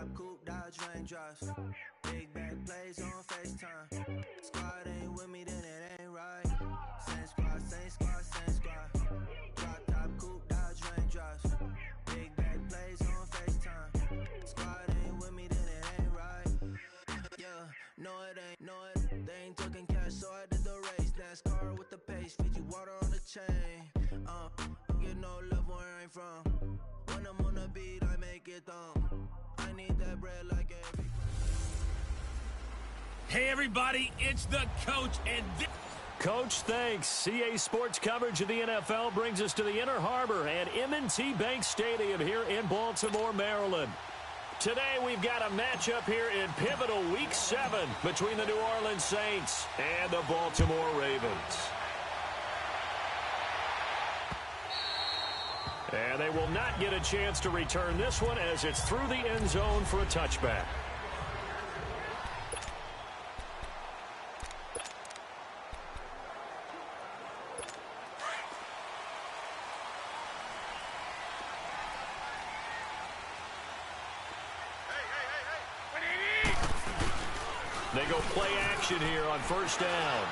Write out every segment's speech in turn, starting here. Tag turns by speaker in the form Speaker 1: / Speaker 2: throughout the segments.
Speaker 1: top coupe, Dodge raindrops. Big back plays on FaceTime. Squad ain't with me, then it ain't right. Same squad, same squad, same squad. Drop top coupe, Dodge raindrops. Big back plays on FaceTime. Squad ain't with me, then it ain't right. Yeah, no it ain't, no it. They ain't talking cash, so I did the race. NASCAR with the pace, Fiji water on the chain. Get no love where I'm from. When I'm on the beat, I make it thumb. I need that bread like every.
Speaker 2: Hey everybody, it's the coach and
Speaker 3: Coach, thanks. CA Sports coverage of the NFL brings us to the Inner Harbor at M&T Bank Stadium here in Baltimore, Maryland. Today we've got a matchup here in pivotal Week 7 between the New Orleans Saints and the Baltimore Ravens. And they will not get a chance to return this one as it's through the end zone for a touchback. They go play action here on first down.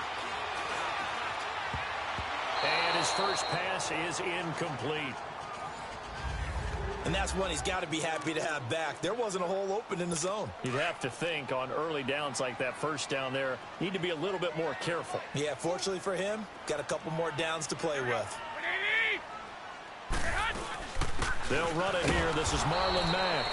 Speaker 3: And his first pass is incomplete.
Speaker 4: And that's one he's got to be happy to have back. There wasn't a hole open in the zone.
Speaker 3: You'd have to think on early downs like that first down there, need to be a little bit more careful.
Speaker 4: Yeah, fortunately for him, got a couple more downs to play with.
Speaker 3: They'll run it here. This is Marlon Mack.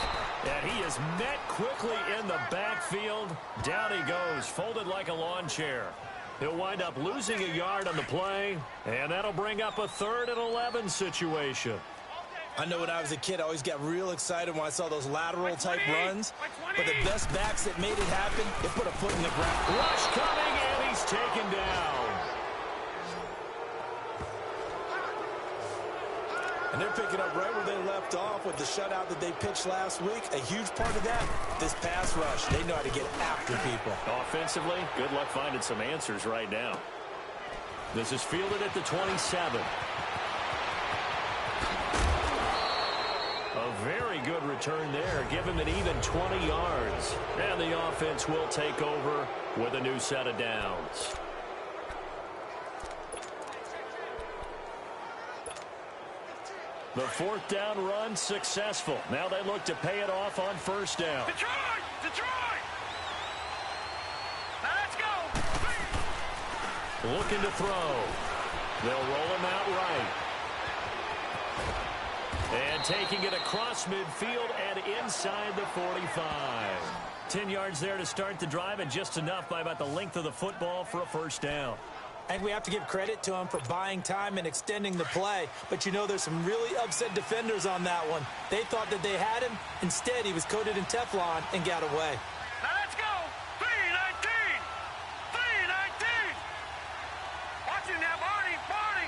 Speaker 3: And he is met quickly in the backfield. Down he goes, folded like a lawn chair. He'll wind up losing a yard on the play, and that'll bring up a 3rd and 11 situation.
Speaker 4: I know when I was a kid, I always got real excited when I saw those lateral-type runs. But the best backs that made it happen, they put a foot in the ground.
Speaker 3: Rush coming, and he's taken down.
Speaker 4: And they're picking up right where they left off with the shutout that they pitched last week. A huge part of that, this pass rush. They know how to get after people.
Speaker 3: Offensively, good luck finding some answers right now. This is fielded at the 27. A very good return there. Give him an even 20 yards. And the offense will take over with a new set of downs. The 4th down run successful. Now they look to pay it off on first down.
Speaker 2: Detroit! Detroit! Now let's go!
Speaker 3: Looking to throw. They'll roll him out right. And taking it across midfield and inside the 45. 10 yards there to start the drive, and just enough by about the length of the football for a first down.
Speaker 4: And we have to give credit to him for buying time and extending the play. But you know there's some really upset defenders on that one. They thought that they had him. Instead, he was coated in Teflon and got away.
Speaker 2: Now let's go! 3-19! 3-19! Watch him now, Barney! Barney!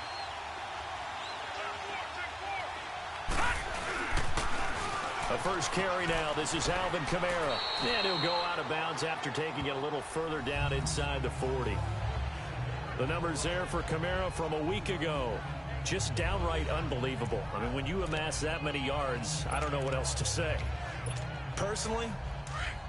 Speaker 3: A first carry now. This is Alvin Kamara. And he'll go out of bounds after taking it a little further down inside the 40. The numbers there for Kamara from a week ago. Just downright unbelievable. I mean, when you amass that many yards, I don't know what else to say.
Speaker 4: Personally,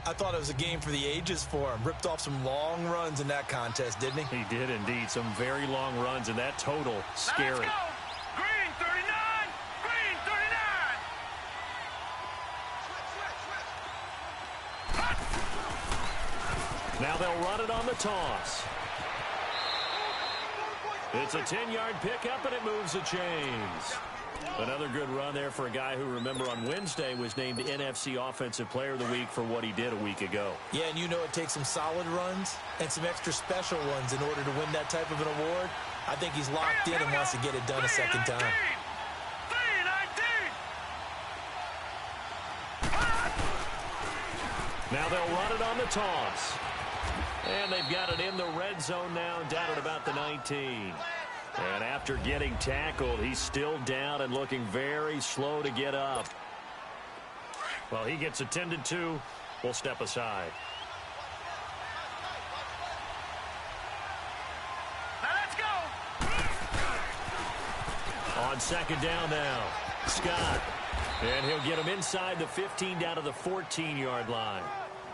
Speaker 4: I thought it was a game for the ages for him. Ripped off some long runs in that contest, didn't he?
Speaker 3: He did indeed. Some very long runs, and that total, scary.
Speaker 2: Now let's go! Green 39! Green 39!
Speaker 3: Now they'll run it on the toss. It's a 10-yard pickup, and it moves the chains. Another good run there for a guy who, remember, on Wednesday was named NFC Offensive Player of the Week for what he did a week ago.
Speaker 4: Yeah, and you know it takes some solid runs and some extra special ones in order to win that type of an award. I think he's locked in and wants to get it done a second time.
Speaker 2: 3-19!
Speaker 3: Now they'll run it on the toss. And they've got it in the red zone now, down at about the 19. And after getting tackled, he's still down and looking very slow to get up. Well, he gets attended to. We'll step aside.
Speaker 2: Now let's go!
Speaker 3: On second down now, Scott. And he'll get him inside the 15 down to the 14-yard line.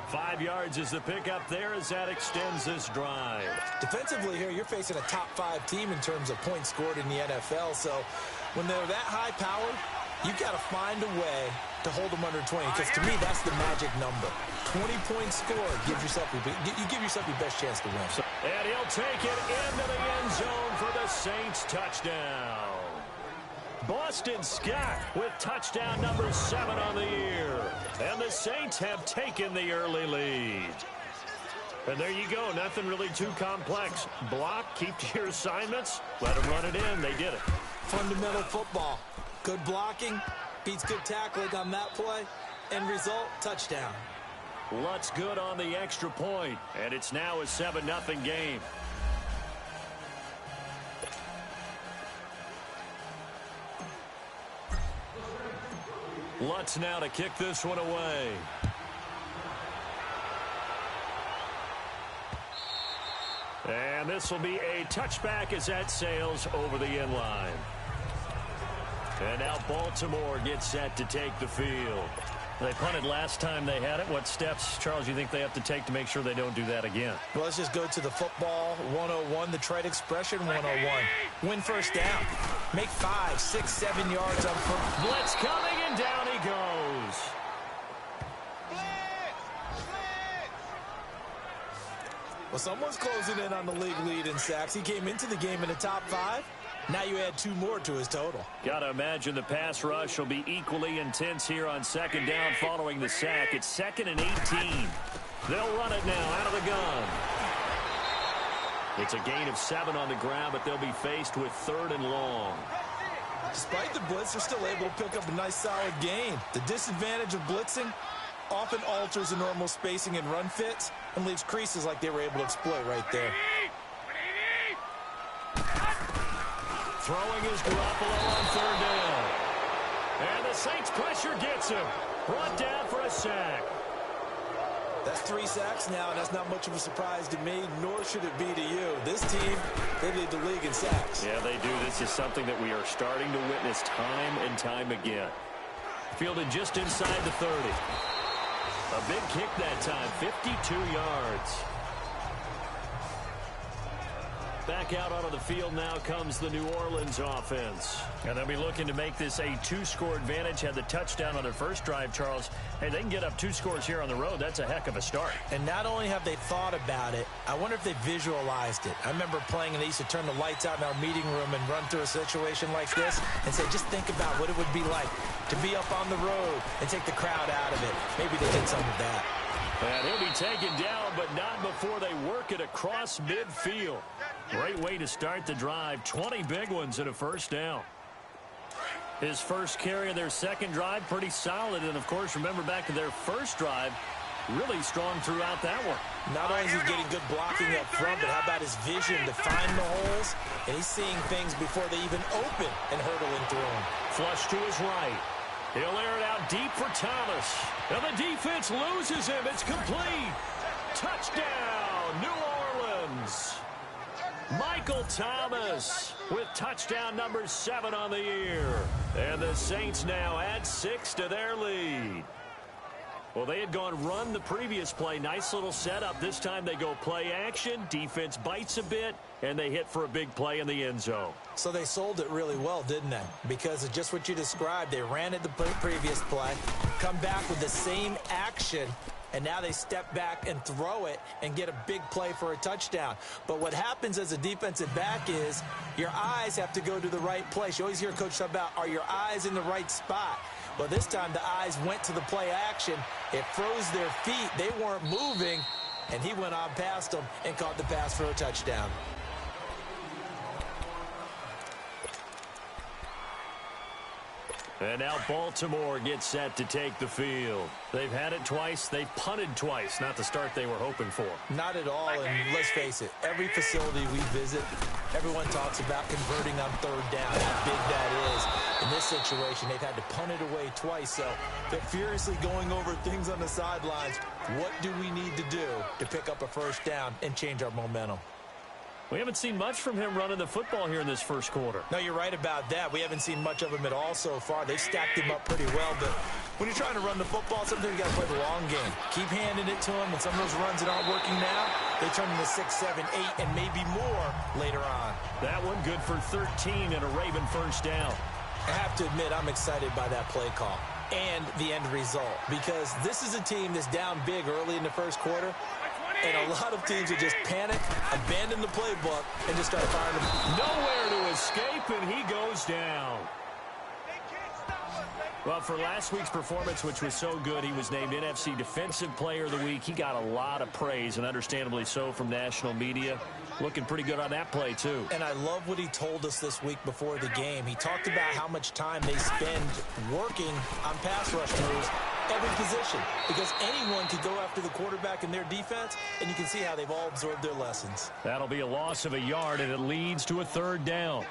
Speaker 3: 5 yards is the pickup there as that extends this drive.
Speaker 4: Defensively here, you're facing a top-5 team in terms of points scored in the NFL. So when they're that high-powered, you've got to find a way to hold them under 20. Because to me, that's the magic number. 20 points scored gives yourself you give yourself your best chance to win.
Speaker 3: And he'll take it into the end zone for the Saints touchdown. Boston Scott with touchdown number 7 on the year. And the Saints have taken the early lead. And there you go. Nothing really too complex. Block, keep to your assignments, let them run it in. They did it.
Speaker 4: Fundamental football. Good blocking, beats good tackling on that play. End result, touchdown.
Speaker 3: Lutz good on the extra point. And it's now a 7-0 game. Lutz now to kick this one away. And this will be a touchback as that sails over the end line. And now Baltimore gets set to take the field. They punted last time they had it. What steps, Charles, you think they have to take to make sure they don't do that again?
Speaker 4: Well, let's just go to the football 101, the trade expression 101. Win first down. Make 5, 6, 7 yards on first.
Speaker 3: Blitz coming, and down he goes.
Speaker 4: Well, someone's closing in on the league lead in sacks. He came into the game in the top 5. Now you add 2 more to his total.
Speaker 3: Got to imagine the pass rush will be equally intense here on second down following the sack. It's 2nd and 18. They'll run it now out of the gun. It's a gain of 7 on the ground, but they'll be faced with 3rd and long.
Speaker 4: Despite the blitz, they're still able to pick up a nice solid gain. The disadvantage of blitzing often alters the normal spacing and run fits and leaves creases like they were able to exploit right there.
Speaker 3: Throwing is Garoppolo on 3rd down. And the Saints pressure gets him. Brought down for a sack.
Speaker 4: That's 3 sacks now, and that's not much of a surprise to me, nor should it be to you. This team, they lead the league in sacks.
Speaker 3: Yeah, they do. This is something that we are starting to witness time and time again. Fielded just inside the 30. A big kick that time, 52 yards. Back out onto the field now comes the New Orleans offense. And they'll be looking to make this a 2-score advantage. Had the touchdown on their first drive, Charles. Hey, they can get up 2 scores here on the road. That's a heck of a start.
Speaker 4: And not only have they thought about it, I wonder if they visualized it. I remember playing and they used to turn the lights out in our meeting room and run through a situation like this and say, just think about what it would be like to be up on the road and take the crowd out of it. Maybe they did some of that.
Speaker 3: And he'll be taken down, but not before they work it across midfield. Great way to start the drive. 20 big ones and a first down. His first carry of their second drive, pretty solid. And, of course, remember back to their first drive, really strong throughout that one.
Speaker 4: Not only is he getting good blocking up front, but how about his vision to find the holes? And he's seeing things before they even open and hurtling through them.
Speaker 3: Flush to his right. He'll air it out deep for Thomas. And the defense loses him. It's complete. Touchdown, New Orleans. Michael Thomas with touchdown number 7 on the year. And the Saints now add 6 to their lead. Well, they had gone run the previous play. Nice little setup. This time they go play action. Defense bites a bit, and they hit for a big play in the end zone.
Speaker 4: So they sold it really well, didn't they? Because of just what you described. They ran it the previous play, come back with the same action, and now they step back and throw it and get a big play for a touchdown. But what happens as a defensive back is your eyes have to go to the right place. You always hear Coach talk about, are your eyes in the right spot? Well, this time the eyes went to the play action. It froze their feet. They weren't moving, and he went on past them and caught the pass for a touchdown.
Speaker 3: And now Baltimore gets set to take the field. They've had it twice. They've punted twice. Not the start they were hoping for.
Speaker 4: Not at all, and let's face it, every facility we visit, everyone talks about converting on 3rd down, how big that is. In this situation, they've had to punt it away twice, so they're furiously going over things on the sidelines. What do we need to do to pick up a first down and change our momentum?
Speaker 3: We haven't seen much from him running the football here in this first quarter.
Speaker 4: No, you're right about that. We haven't seen much of him at all so far. They've stacked him up pretty well, but when you're trying to run the football, sometimes you got to play the long game. Keep handing it to him, and some of those runs that aren't working now, they turn into 6, 7, 8, and maybe more later on.
Speaker 3: That one good for 13 and a Raven first down.
Speaker 4: I have to admit, I'm excited by that play call and the end result, because this is a team that's down big early in the first quarter, and a lot of teams will just panic, abandon the playbook, and just start firing them.
Speaker 3: Nowhere to escape, and he goes down. Well, for last week's performance, which was so good, he was named NFC Defensive Player of the Week. He got a lot of praise, and understandably so, from national media. Looking pretty good on that play, too.
Speaker 4: And I love what he told us this week before the game. He talked about how much time they spend working on pass rush moves, every position, because anyone could go after the quarterback in their defense, and you can see how they've all absorbed their lessons.
Speaker 3: That'll be a loss of a yard, and it leads to a third down.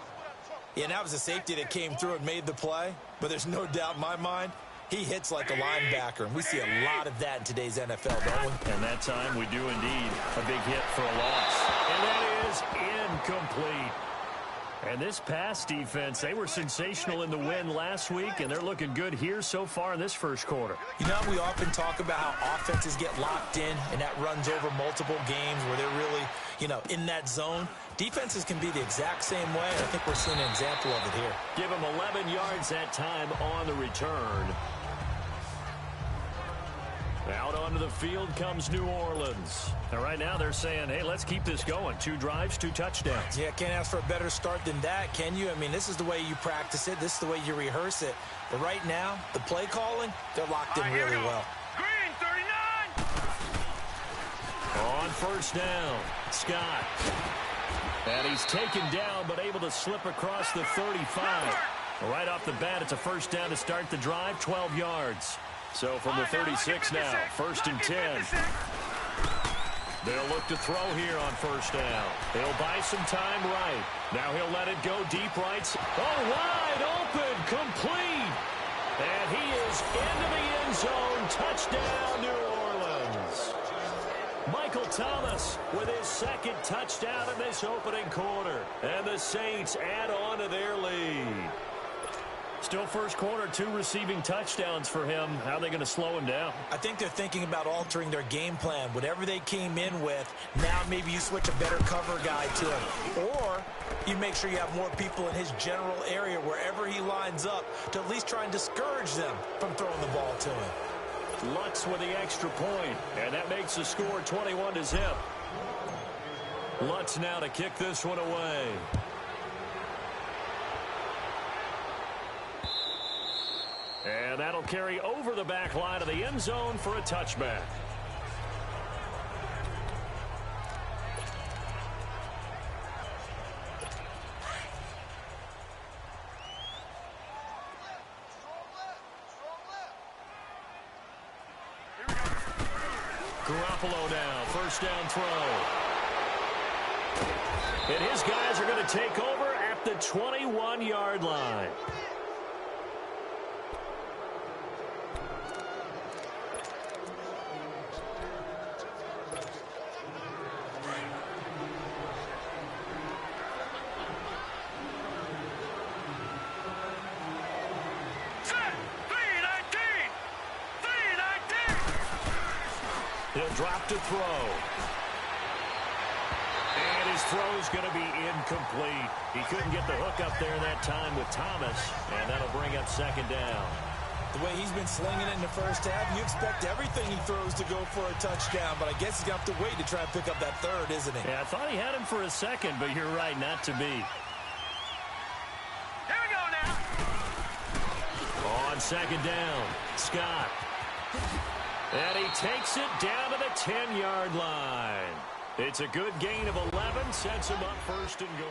Speaker 4: Yeah, and that was a safety that came through and made the play, but there's no doubt in my mind he hits like a linebacker, and we see a lot of that in today's NFL, don't we?
Speaker 3: And that time we do indeed a big hit for a loss. And that is incomplete. And this pass defense, they were sensational in the win last week, and they're looking good here so far in this first quarter.
Speaker 4: You know, we often talk about how offenses get locked in, and that runs over multiple games where they're really, in that zone. Defenses can be the exact same way, and I think we're seeing an example of it here.
Speaker 3: Give them 11 yards that time on the return. Out onto the field comes New Orleans. And right now they're saying, hey, let's keep this going. 2 drives, 2 touchdowns.
Speaker 4: Yeah, can't ask for a better start than that, can you? I mean, this is the way you practice it. This is the way you rehearse it. But right now, the play calling, they're locked in really well.
Speaker 2: Green, 39!
Speaker 3: On first down, Scott. And he's taken down, but able to slip across the 35. Right off the bat, it's a first down to start the drive, 12 yards. So from the 36 now, first and 10. They'll look to throw here on first down. He'll buy some time right. Now he'll let it go deep right. Oh, wide open, complete. And he is into the end zone. Touchdown, New Orleans. Michael Thomas with his second touchdown in this opening quarter. And the Saints add on to their lead. Still first quarter, 2 receiving touchdowns for him. How are they going to slow him down?
Speaker 4: I think they're thinking about altering their game plan. Whatever they came in with, now maybe you switch a better cover guy to him. Or you make sure you have more people in his general area wherever he lines up to at least try and discourage them from throwing the ball to him.
Speaker 3: Lutz with the extra point, and that makes the score 21-0. Lutz now to kick this one away. And that'll carry over the back line of the end zone for a touchback. Garoppolo now, first down throw. And his guys are going to take over at the 21-yard line. He'll drop to throw. And his throw's going to be incomplete. He couldn't get the hook up there that time with Thomas, and that'll bring up second down.
Speaker 4: The way he's been slinging it in the first half, you expect everything he throws to go for a touchdown, but I guess he's going to have to wait to try and pick up that third, isn't he?
Speaker 3: Yeah, I thought he had him for a second, but you're right, not to be.
Speaker 2: Here we go now.
Speaker 3: On second down, Scott. And he takes it down to the 10-yard line. It's a good gain of 11, sets him up first and goal.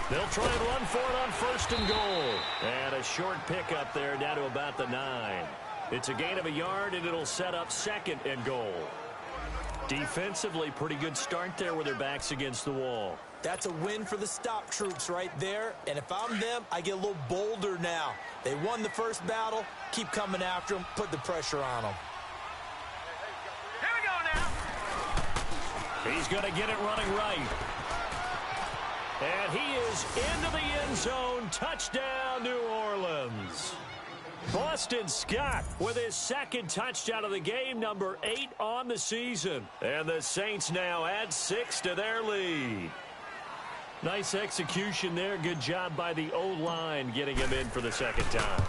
Speaker 3: They'll try and run for it on first and goal. And a short pickup there down to about the 9. It's a gain of a yard, and it'll set up second and goal. Defensively, pretty good start there with their backs against the wall.
Speaker 4: That's a win for the stop troops right there. And if I'm them, I get a little bolder now. They won the first battle. Keep coming after them. Put the pressure on them.
Speaker 2: Here we go now.
Speaker 3: He's going to get it running right. And he is into the end zone. Touchdown, New Orleans. Boston Scott with his second touchdown of the game, number 8 on the season. And the Saints now add 6 to their lead. Nice execution there. Good job by the O-line getting him in for the second time.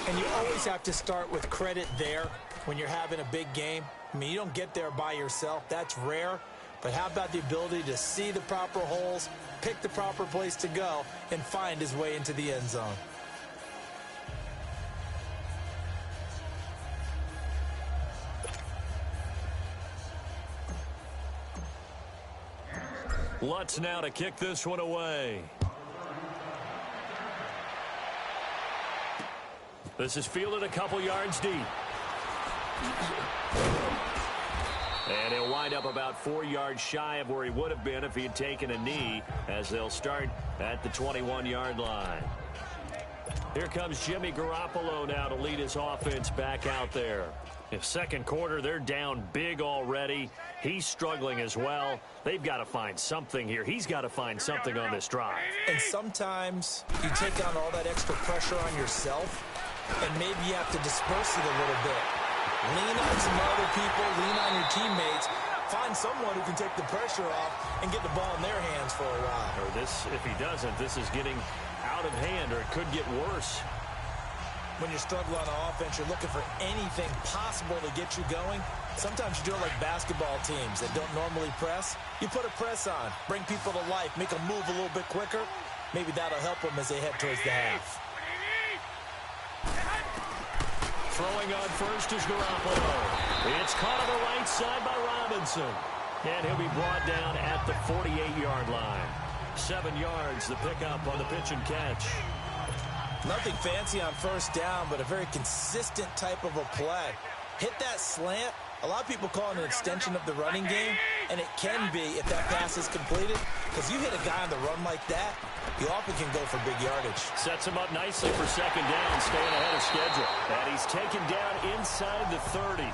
Speaker 4: And you always have to start with credit there when you're having a big game. I mean, you don't get there by yourself. That's rare. But how about the ability to see the proper holes, pick the proper place to go, and find his way into the end zone?
Speaker 3: Lutz now to kick this one away. This is fielded a couple yards deep. And he'll wind up about 4 yards shy of where he would have been if he had taken a knee, as they'll start at the 21-yard line. Here comes Jimmy Garoppolo now to lead his offense back out there. In second quarter, they're down big already. He's struggling as well. They've got to find something here. He's got to find something on this drive.
Speaker 4: And sometimes you take on all that extra pressure on yourself, and maybe you have to disperse it a little bit. Lean on some other people, lean on your teammates, find someone who can take the pressure off and get the ball in their hands for a while.
Speaker 3: Or this, if he doesn't, this is getting out of hand, or it could get worse.
Speaker 4: When you struggle on offense, you're looking for anything possible to get you going. Sometimes you do it like basketball teams that don't normally press. You put a press on, bring people to life, make them move a little bit quicker. Maybe that'll help them as they head towards the half.
Speaker 3: Throwing on first is Garoppolo. It's caught on the right side by Robinson. And he'll be brought down at the 48-yard line. 7 yards, the pickup on the pitch and catch.
Speaker 4: Nothing fancy on first down, but a very consistent type of a play. Hit that slant. A lot of people call it an extension of the running game, and it can be if that pass is completed, because you hit a guy on the run like that, you often can go for big yardage.
Speaker 3: Sets him up nicely for second down, staying ahead of schedule. And he's taken down inside the 30.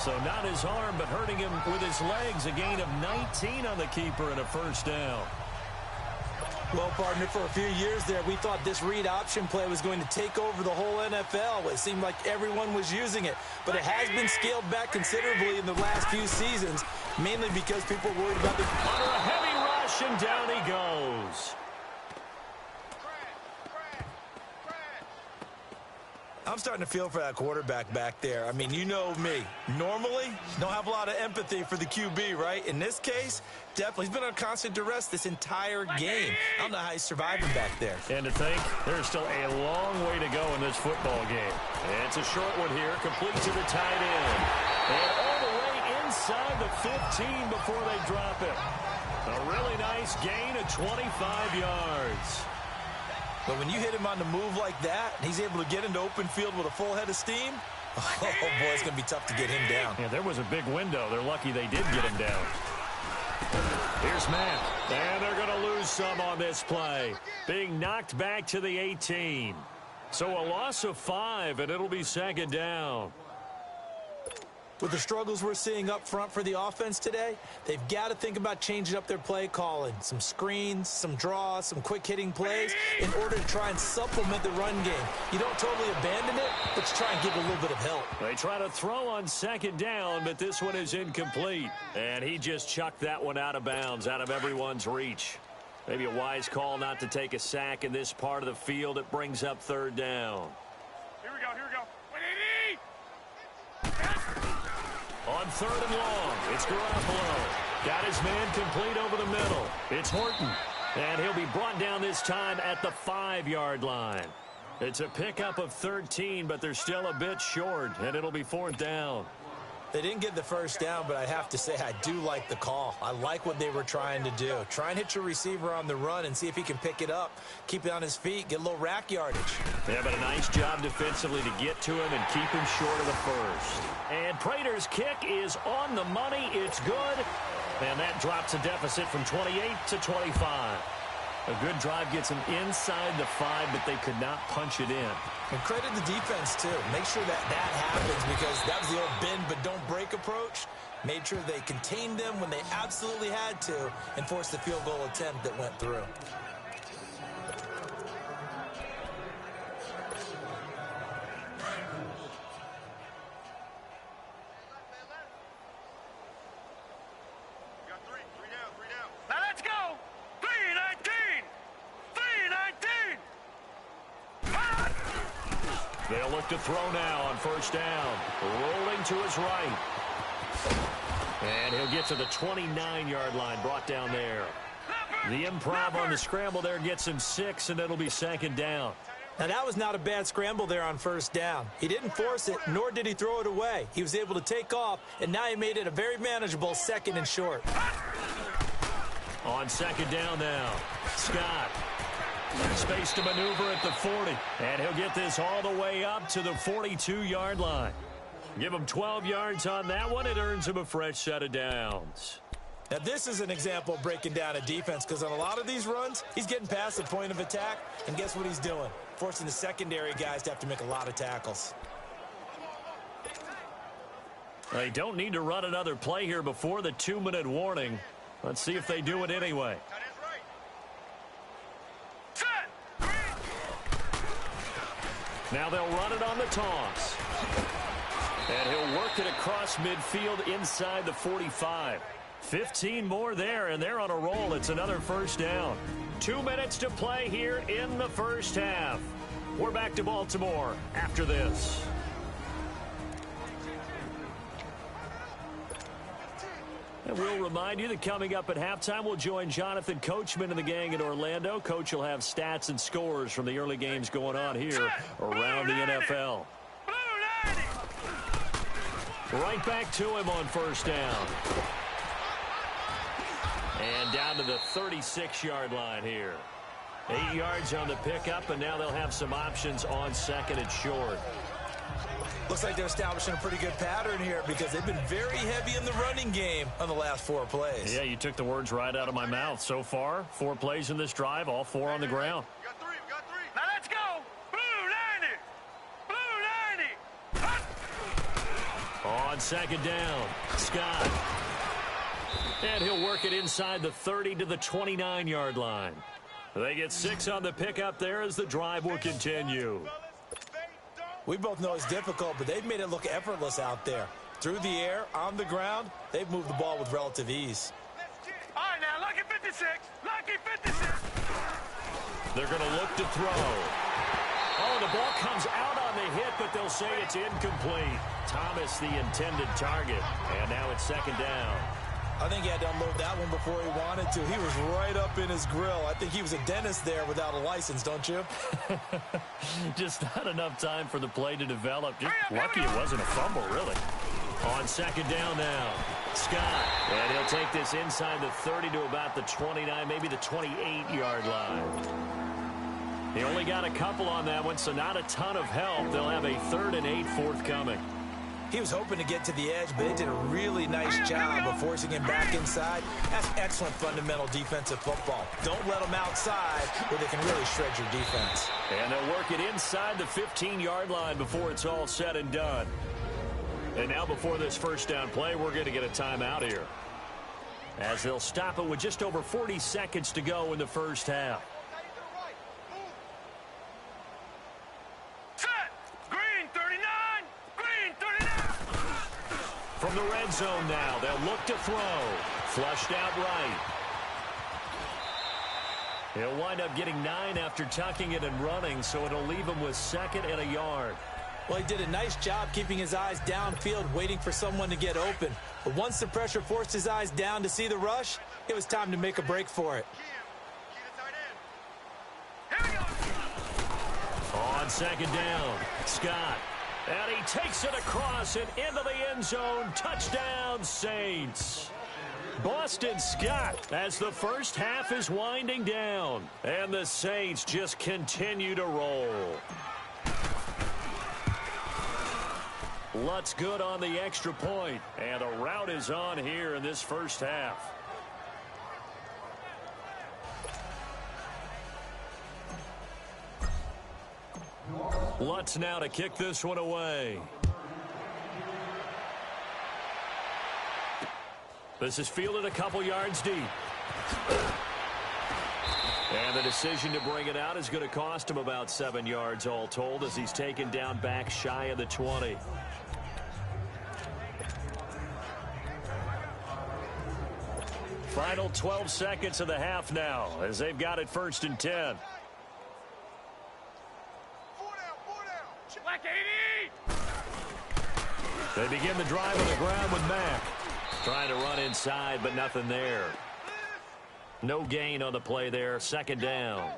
Speaker 3: So not his arm, but hurting him with his legs. A gain of 19 on the keeper and a first down.
Speaker 4: Well, partner, for a few years there, we thought this read option play was going to take over the whole NFL. It seemed like everyone was using it. But it has been scaled back considerably in the last few seasons, mainly because people were worried about the...
Speaker 3: Under a heavy rush, and down he goes.
Speaker 4: I'm starting to feel for that quarterback back there. I mean, you know me. Normally, don't have a lot of empathy for the QB, right? In this case, definitely. He's been under constant duress this entire game. I don't know how he's surviving back there.
Speaker 3: And to think, there's still a long way to go in this football game. And it's a short one here, complete to the tight end. And all the way inside the 15 before they drop it. A really nice gain of 25 yards.
Speaker 4: But when you hit him on the move like that, and he's able to get into open field with a full head of steam, oh, boy, it's going to be tough to get him down.
Speaker 3: Yeah, there was a big window. They're lucky they did get him down. Here's Matt. And they're going to lose some on this play. Being knocked back to the 18. So a loss of 5, and it'll be second down.
Speaker 4: With the struggles we're seeing up front for the offense today, they've got to think about changing up their play calling. Some screens, some draws, some quick-hitting plays in order to try and supplement the run game. You don't totally abandon it, but you try and give it a little bit of help.
Speaker 3: They try to throw on second down, but this one is incomplete. And he just chucked that one out of bounds, out of everyone's reach. Maybe a wise call not to take a sack in this part of the field. It brings up third down.
Speaker 2: Here we go, here we go.
Speaker 3: On third and long, it's Garoppolo. Got his man complete over the middle. It's Horton. And he'll be brought down this time at the 5-yard line. It's a pickup of 13, but they're still a bit short, and it'll be fourth down.
Speaker 4: They didn't get the first down, but I have to say I do like the call. I like what they were trying to do. Try and hit your receiver on the run and see if he can pick it up, keep it on his feet, get a little rack yardage.
Speaker 3: Yeah, but a nice job defensively to get to him and keep him short of the first. And Prater's kick is on the money. It's good. And that drops a deficit from 28 to 25. A good drive gets them inside the 5, but they could not punch it in.
Speaker 4: And credit the defense, too. Make sure that happens because that was the old bend but don't break approach. Made sure they contained them when they absolutely had to and forced the field goal attempt that went through.
Speaker 3: They'll look to throw now on first down. Rolling to his right. And he'll get to the 29-yard line, brought down there. The improv on the scramble there gets him 6, and it'll be second down.
Speaker 4: Now, that was not a bad scramble there on first down. He didn't force it, nor did he throw it away. He was able to take off, and now he made it a very manageable second and short.
Speaker 3: On second down now, Scott. Space to maneuver at the 40. And he'll get this all the way up to the 42-yard line. Give him 12 yards on that one. It earns him a fresh set of downs.
Speaker 4: Now, this is an example of breaking down a defense because on a lot of these runs, he's getting past the point of attack. And guess what he's doing? Forcing the secondary guys to have to make a lot of tackles.
Speaker 3: They don't need to run another play here before the 2-minute warning. Let's see if they do it anyway. Now they'll run it on the toss. And he'll work it across midfield inside the 45. 15 more there, and they're on a roll. It's another first down. 2 minutes to play here in the first half. We're back to Baltimore after this. And we'll remind you that coming up at halftime, we'll join Jonathan Coachman and the gang in Orlando. Coach will have stats and scores from the early games going on here around the NFL. Right back to him on first down. And down to the 36-yard line here. 8 yards on the pickup, and now they'll have some options on second and short.
Speaker 4: Looks like they're establishing a pretty good pattern here because they've been very heavy in the running game on the last 4 plays.
Speaker 3: Yeah, you took the words right out of my mouth. So far, 4 plays in this drive, all 4 on the ground.
Speaker 2: We got three. Now let's go. Blue 90.
Speaker 3: On second down, Scott. And he'll work it inside the 30 to the 29-yard line. They get 6 on the pickup there as the drive will continue.
Speaker 4: We both know it's difficult, but they've made it look effortless out there. Through the air, on the ground, they've moved the ball with relative ease.
Speaker 2: All right, now, lucky 56. Lucky 56.
Speaker 3: They're going to look to throw. Oh, the ball comes out on the hit, but they'll say it's incomplete. Thomas, the intended target. And now it's second down.
Speaker 4: I think he had to unload that one before he wanted to. He was right up in his grill. I think he was a dentist there without a license, don't you?
Speaker 3: Just not enough time for the play to develop. Just lucky it wasn't a fumble, really. On second down now, Scott. And he'll take this inside the 30 to about the 29, maybe the 28-yard line. He only got a couple on that one, so not a ton of help. They'll have a 3rd and 8 forthcoming.
Speaker 4: He was hoping to get to the edge, but they did a really nice job of forcing him back inside. That's excellent fundamental defensive football. Don't let them outside where they can really shred your defense.
Speaker 3: And they'll work it inside the 15-yard line before it's all said and done. And now before this first down play, we're going to get a timeout here, as they'll stop it with just over 40 seconds to go in the first half. From the red zone now, they'll look to throw. Flushed out right. He'll wind up getting 9 after tucking it and running, so it'll leave him with 2nd and a yard.
Speaker 4: Well, he did a nice job keeping his eyes downfield, waiting for someone to get open. But once the pressure forced his eyes down to see the rush, it was time to make a break for it.
Speaker 3: On second down, Scott. And he takes it across and into the end zone. Touchdown, Saints. Boston Scott as the first half is winding down. And the Saints just continue to roll. Lutz good on the extra point. And a rout is on here in this first half. Lutz now to kick this one away. This is fielded a couple yards deep. And the decision to bring it out is going to cost him about 7 yards all told as he's taken down back shy of the 20. Final 12 seconds of the half now as they've got it 1st and 10. They begin the drive on the ground with Mack. Trying to run inside, but nothing there. No gain on the play there. 2nd down.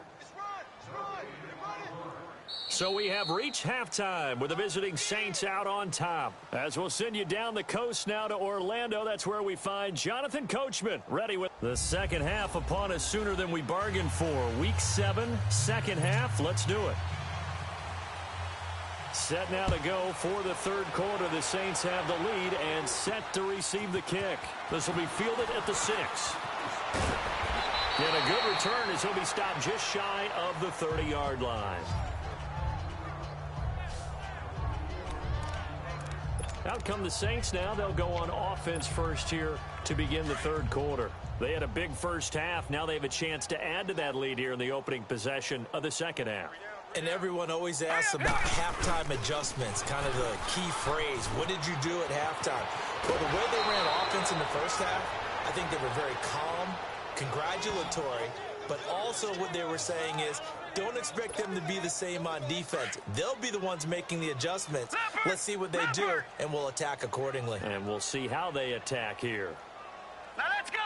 Speaker 3: So we have reached halftime with the visiting Saints out on top. As we'll send you down the coast now to Orlando. That's where we find Jonathan Coachman ready with the second half upon us sooner than we bargained for. Week 7, second half. Let's do it. Set now to go for the third quarter. The Saints have the lead and set to receive the kick. This will be fielded at the 6. And a good return as he'll be stopped just shy of the 30-yard line. Out come the Saints now. They'll go on offense first here to begin the third quarter. They had a big first half. Now they have a chance to add to that lead here in the opening possession of the second half.
Speaker 4: And everyone always asks about halftime adjustments, kind of the key phrase. What did you do at halftime? Well, the way they ran offense in the first half, I think they were very calm, congratulatory, but also what they were saying is don't expect them to be the same on defense. They'll be the ones making the adjustments. Let's see what they do, and we'll attack accordingly.
Speaker 3: And we'll see how they attack here.
Speaker 2: Now let's go.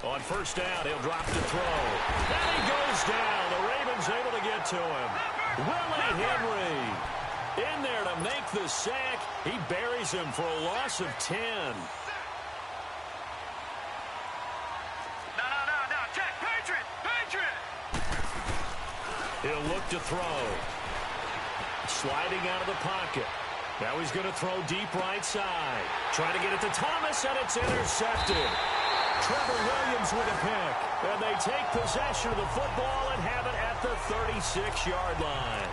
Speaker 3: On first down, he'll drop to throw. And he goes down. The Ravens able to get to him. Willie Henry in there to make the sack. He buries him for a loss of 10.
Speaker 2: No. Check. Patriot.
Speaker 3: He'll look to throw. Sliding out of the pocket. Now he's going to throw deep right side. Trying to get it to Thomas, and it's intercepted. Trevor Williams with a pick. And they take possession of the football and have it at the 36-yard line.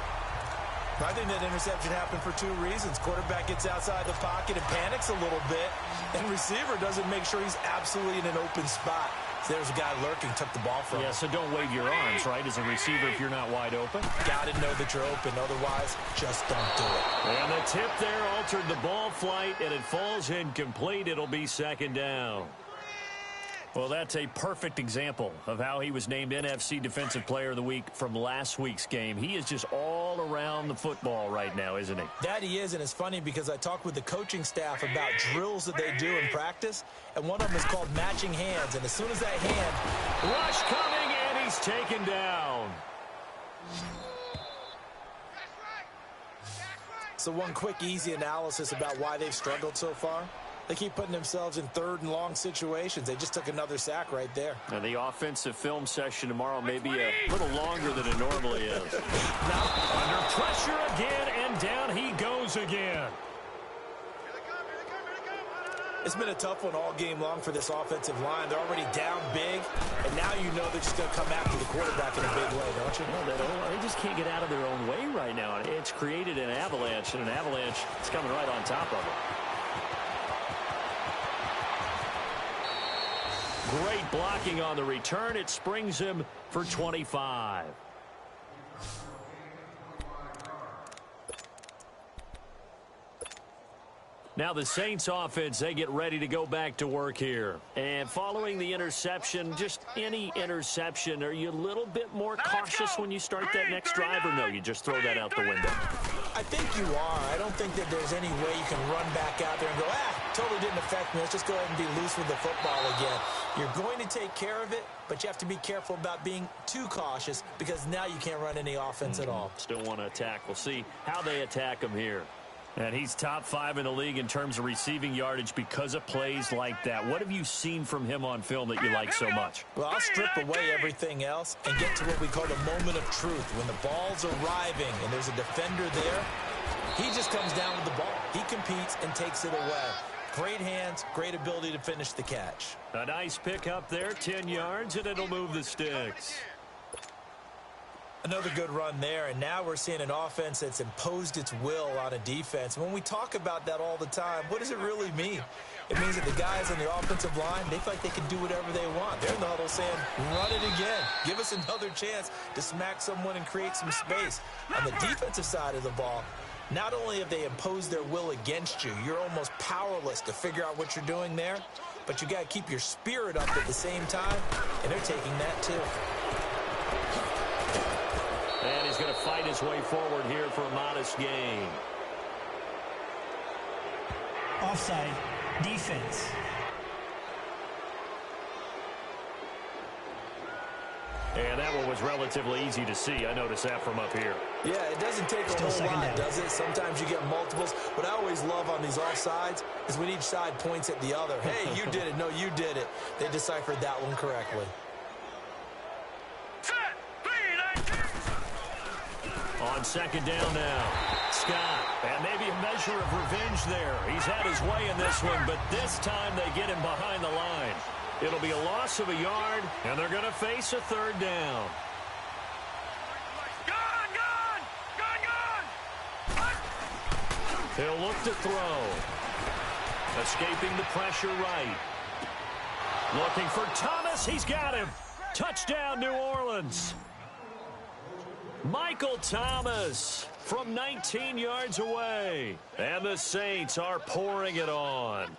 Speaker 4: I think that interception happened for 2 reasons. Quarterback gets outside the pocket and panics a little bit, and receiver doesn't make sure he's absolutely in an open spot. So there's a guy lurking, took the ball from him.
Speaker 3: Yeah, so don't wave your arms, right, as a receiver if you're not wide open.
Speaker 4: Got to know that you're open. Otherwise, just don't do it.
Speaker 3: And the tip there altered the ball flight, and it falls incomplete. It'll be 2nd down. Well, that's a perfect example of how he was named NFC Defensive Player of the Week from last week's game. He is just all around the football right now, isn't he?
Speaker 4: That he is, and it's funny because I talked with the coaching staff about drills that they do in practice, and one of them is called matching hands. And as soon as that hand...
Speaker 3: Rush coming, and he's taken down.
Speaker 4: So one quick, easy analysis about why they've struggled so far. They keep putting themselves in 3rd and long situations. They just took another sack right there.
Speaker 3: And the offensive film session tomorrow may be a little longer than it normally is. Now under pressure again, and down he goes again.
Speaker 4: It's been a tough one all game long for this offensive line. They're already down big, and now you know they're just going to come after the quarterback in a big way, don't you?
Speaker 3: Well, they just can't get out of their own way right now. It's created an avalanche, and an avalanche is coming right on top of it. Great blocking on the return. It springs him for 25. Now the Saints offense, they get ready to go back to work here. And following the interception, just any interception, are you a little bit more cautious when you start that next drive, or no, you just throw that out the window?
Speaker 4: I think you are. I don't think that there's any way you can run back out there and go, totally didn't affect me. Let's just go ahead and be loose with the football again. You're going to take care of it, but you have to be careful about being too cautious because now you can't run any offense at all.
Speaker 3: Still want to attack. We'll see how they attack him here. And he's top 5 in the league in terms of receiving yardage because of plays like that. What have you seen from him on film that you like so much?
Speaker 4: Well, I'll strip away everything else and get to what we call the moment of truth. When the ball's arriving and there's a defender there, he just comes down with the ball. He competes and takes it away. Great hands, great ability to finish the catch.
Speaker 3: A nice pick up there, 10 yards, and it'll move the sticks.
Speaker 4: Another good run there, and now we're seeing an offense that's imposed its will on a defense. When we talk about that all the time, what does it really mean? It means that the guys on the offensive line, they feel like they can do whatever they want. They're in the huddle saying, run it again. Give us another chance to smack someone and create some space. On the defensive side of the ball, not only have they imposed their will against you, you're almost powerless to figure out what you're doing there, but you got to keep your spirit up at the same time, and they're taking that too.
Speaker 3: And he's going to fight his way forward here for a modest gain.
Speaker 5: Offside, defense.
Speaker 3: And that one was relatively easy to see. I noticed that from up here.
Speaker 4: Yeah, it doesn't take a whole lot, does it? Sometimes you get multiples. What I always love on these offsides is when each side points at the other. Hey, you did it. No, you did it. They deciphered that one correctly.
Speaker 3: On second down now, Scott, and maybe a measure of revenge there. He's had his way in this one, but this time they get him behind the line. It'll be a loss of a yard, and they're going to face a third down. He'll look to throw. Escaping the pressure right. Looking for Thomas. He's got him. Touchdown, New Orleans. Michael Thomas from 19 yards away. And the Saints are pouring it on.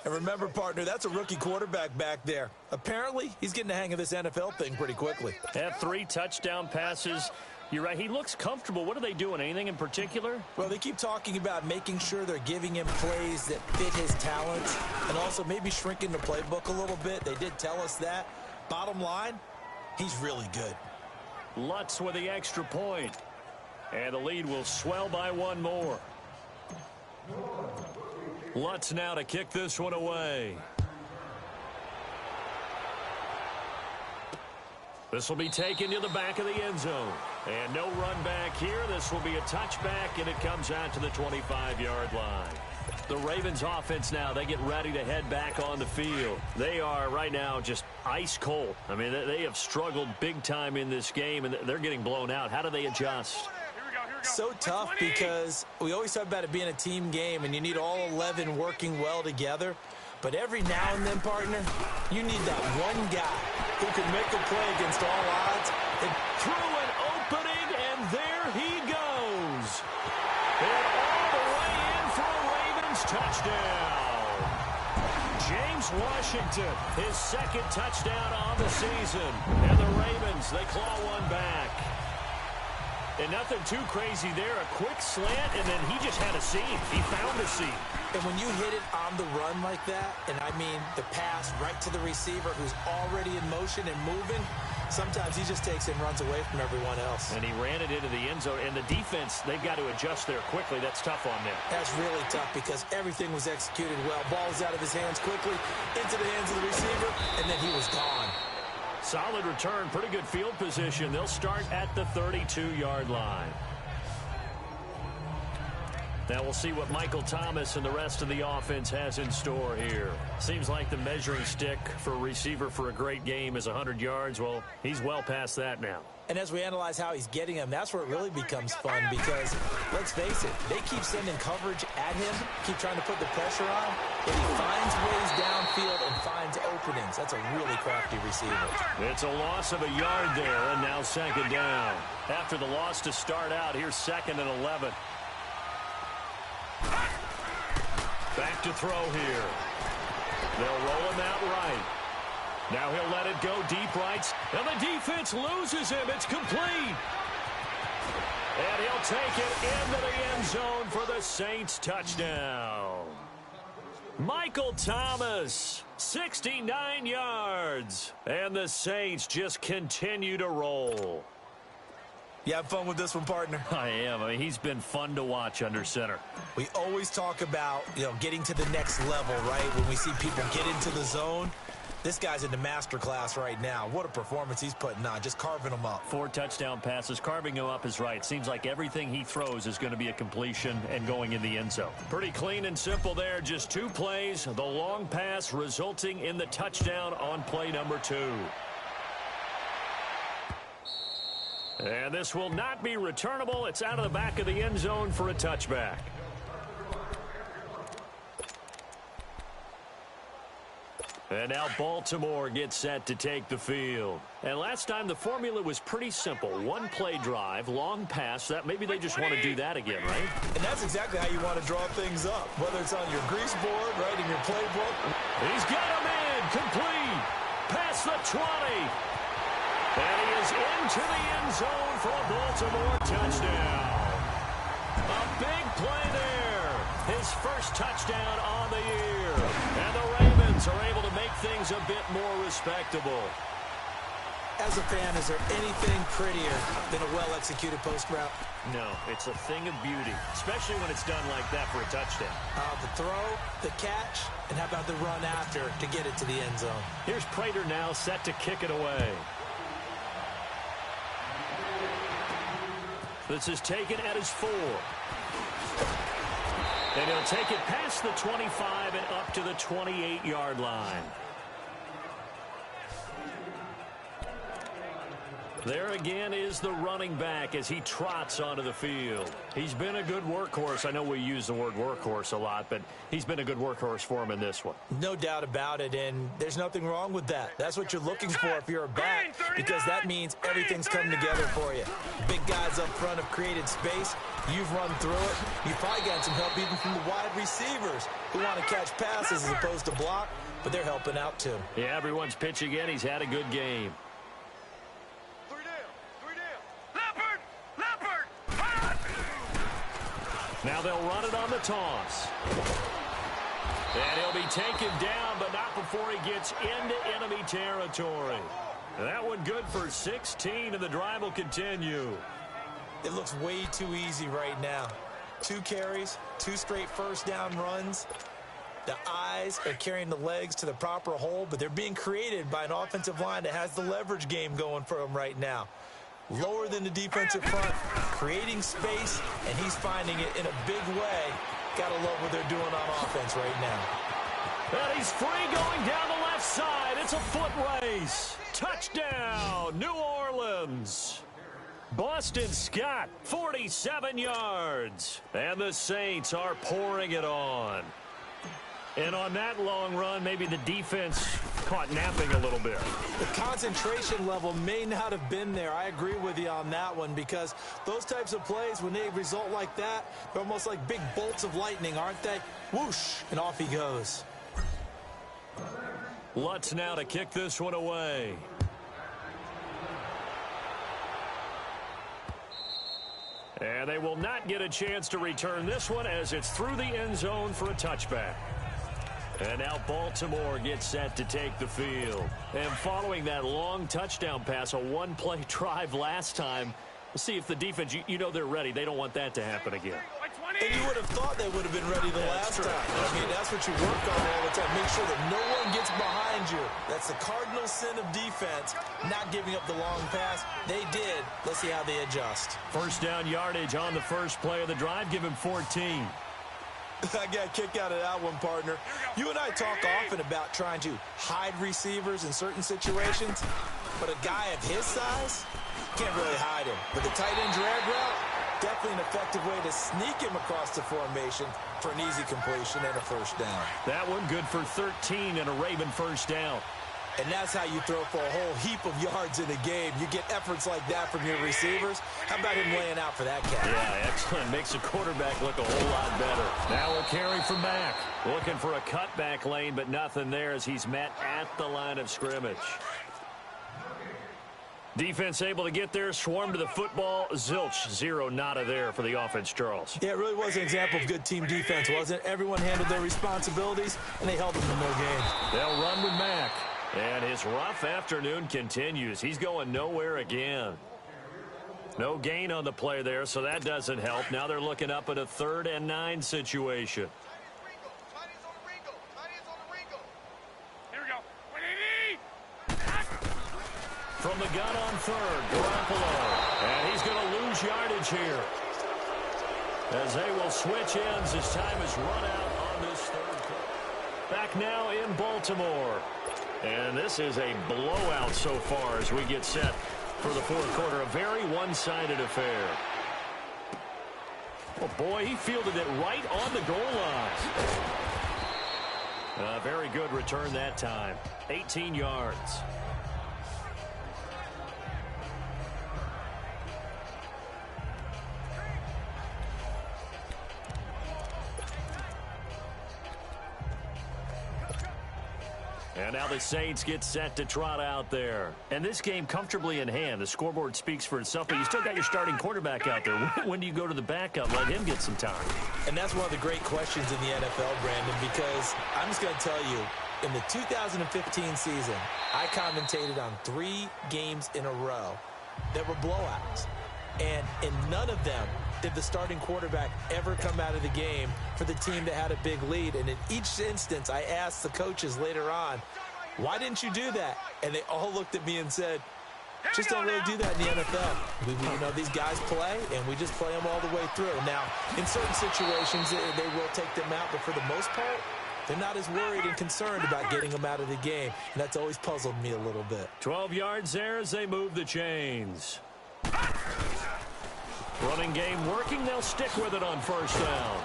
Speaker 4: And remember, partner, that's a rookie quarterback back there. Apparently, he's getting the hang of this NFL thing pretty quickly.
Speaker 3: Had 3 touchdown passes. You're right. He looks comfortable. What are they doing? Anything in particular?
Speaker 4: Well, they keep talking about making sure they're giving him plays that fit his talents and also maybe shrinking the playbook a little bit. They did tell us that. Bottom line, he's really good.
Speaker 3: Lutz with the extra point. And the lead will swell by 1 more. Lutz now to kick this one away. This will be taken to the back of the end zone. And no run back here. This will be a touchback, and it comes out to the 25-yard line. The Ravens offense now, they get ready to head back on the field. They are right now just ice cold. I mean, they have struggled big time in this game, and they're getting blown out. How do they adjust?
Speaker 4: So tough because we always talk about it being a team game, and you need all 11 working well together. But every now and then, partner, you need that one guy who can make a play against all odds.
Speaker 3: And through an opening, and there he goes. And all the way in for a Ravens touchdown. James Washington, his 2nd touchdown on the season. And the Ravens, they claw one back. And nothing too crazy there. A quick slant, and then he just had a seam. He found a seam.
Speaker 4: And when you hit it on the run like that, and I mean the pass right to the receiver who's already in motion and moving, sometimes he just takes it and runs away from everyone else.
Speaker 3: And he ran it into the end zone. And the defense, they've got to adjust there quickly. That's tough on them.
Speaker 4: That's really tough because everything was executed well. Ball was out of his hands quickly, into the hands of the receiver, and then he was gone.
Speaker 3: Solid return, pretty good field position. They'll start at the 32-yard line. Now we'll see what Michael Thomas and the rest of the offense has in store here. Seems like the measuring stick for a receiver for a great game is 100 yards. Well, he's well past that now.
Speaker 4: And as we analyze how he's getting them, that's where it really becomes fun because, let's face it, they keep sending coverage at him, keep trying to put the pressure on, but he finds ways downfield and finds openings. That's a really crafty receiver.
Speaker 3: It's a loss of a yard there, and now 2nd down. After the loss to start out, here's 2nd and 11. Back to throw here. They'll roll him out right. Now he'll let it go deep right. And the defense loses him. It's complete. And he'll take it into the end zone for the Saints touchdown. Michael Thomas, 69 yards. And the Saints just continue to roll.
Speaker 4: You have fun with this one, partner?
Speaker 3: I am. I mean, he's been fun to watch under center.
Speaker 4: We always talk about, getting to the next level, right? When we see people get into the zone. This guy's in the master class right now. What a performance he's putting on, just carving them up.
Speaker 3: 4 touchdown passes. Carving him up is right. Seems like everything he throws is going to be a completion and going in the end zone. Pretty clean and simple there. Just 2 plays. The long pass resulting in the touchdown on play number 2. And this will not be returnable. It's out of the back of the end zone for a touchback. And now Baltimore gets set to take the field. And last time the formula was pretty simple. 1 play drive, long pass. That maybe they just want to do that again, right?
Speaker 4: And that's exactly how you want to draw things up. Whether it's on your grease board, right, in your playbook.
Speaker 3: He's got him in. Complete. Past the 20. And he is into the end zone for a Baltimore touchdown. A big play there. His first touchdown on the year. And the Ravens are able to make things a bit more respectable.
Speaker 4: As a fan, is there anything prettier than a well-executed post route?
Speaker 3: No, it's a thing of beauty, especially when it's done like that for a touchdown.
Speaker 4: The throw, the catch, and how about the run after to get it to the end zone?
Speaker 3: Here's Prater now set to kick it away. This is taken at his 4. And he'll take it past the 25 and up to the 28-yard line. There again is the running back as he trots onto the field. He's been a good workhorse. I know we use the word workhorse a lot, but he's been a good workhorse for him in this one.
Speaker 4: No doubt about it, and there's nothing wrong with that. That's what you're looking for if you're a back, because that means everything's coming together for you. Big guys up front have created space. You've run through it. You've probably gotten some help even from the wide receivers who want to catch passes as opposed to block, but they're helping out too.
Speaker 3: Yeah, everyone's pitching in. He's had a good game. Now they'll run it on the toss. And he'll be taken down, but not before he gets into enemy territory. That one good for 16, and the drive will continue.
Speaker 4: It looks way too easy right now. 2 carries, 2 straight first down runs. The eyes are carrying the legs to the proper hole, but they're being created by an offensive line that has the leverage game going for them right now. Lower than the defensive front, creating space, and he's finding it in a big way. Gotta love what they're doing on offense right now.
Speaker 3: And he's free going down the left side. It's a foot race. Touchdown, New Orleans. Boston Scott, 47 yards. And the Saints are pouring it on. And on that long run, maybe the defense caught napping a little bit.
Speaker 4: The concentration level may not have been there. I agree with you on that one, because those types of plays, when they result like that, they're almost like big bolts of lightning, aren't they? Whoosh, and off he goes.
Speaker 3: Lutz now to kick this one away. And they will not get a chance to return this one as it's through the end zone for a touchback. And now Baltimore gets set to take the field. And following that long touchdown pass, a 1-play drive last time, we'll see if the defense, you know they're ready. They don't want that to happen again.
Speaker 4: And you would have thought they would have been ready the last time. I mean, that's what you work on all the time. Make sure that no one gets behind you. That's the cardinal sin of defense, not giving up the long pass. They did. Let's see how they adjust.
Speaker 3: First down yardage on the first play of the drive. Give him 14.
Speaker 4: I got a kick out of that one, partner. You and I talk often about trying to hide receivers in certain situations, but a guy of his size can't really hide him. But the tight end drag route, definitely an effective way to sneak him across the formation for an easy completion and a first down.
Speaker 3: That one good for 13 and a Raven first down.
Speaker 4: And that's how you throw for a whole heap of yards in a game. You get efforts like that from your receivers. How about him laying out for that cat?
Speaker 3: Yeah, excellent. Makes the quarterback look a whole lot better. Now we'll carry from back. Looking for a cutback lane, but nothing there as he's met at the line of scrimmage. Defense able to get there, swarm to the football. Zilch, zero, nada there for the offense, Charles.
Speaker 4: Yeah, it really was an example of good team defense, wasn't it? Everyone handled their responsibilities, and they held them to no gain.
Speaker 3: They'll run with Mack. And his rough afternoon continues. He's going nowhere again. No gain on the play there, so that doesn't help. Now they're looking up at a 3rd and 9 situation.
Speaker 2: Here we go.
Speaker 3: From the gun on 3rd, Garoppolo. And he's going to lose yardage here, as they will switch ends as time is run out on this 3rd quarter. Back now in Baltimore. And this is a blowout so far as we get set for the 4th quarter. A very one-sided affair. Oh, boy, he fielded it right on the goal line. A very good return that time. 18 yards. And now the Saints get set to trot out there. And this game comfortably in hand. The scoreboard speaks for itself, but you still got your starting quarterback out there. When do you go to the backup? Let him get some time.
Speaker 4: And that's one of the great questions in the NFL, Brandon, because I'm just going to tell you, in the 2015 season, I commentated on 3 games in a row that were blowouts. And in none of them did the starting quarterback ever come out of the game for the team that had a big lead. And in each instance, I asked the coaches later on, why didn't you do that? And they all looked at me and said, just don't really do that in the NFL. You know, these guys play, and we just play them all the way through. Now, in certain situations, they will take them out, but for the most part, they're not as worried and concerned about getting them out of the game. And that's always puzzled me a little bit.
Speaker 3: 12 yards there as they move the chains. Running game working. They'll stick with it on 1st down.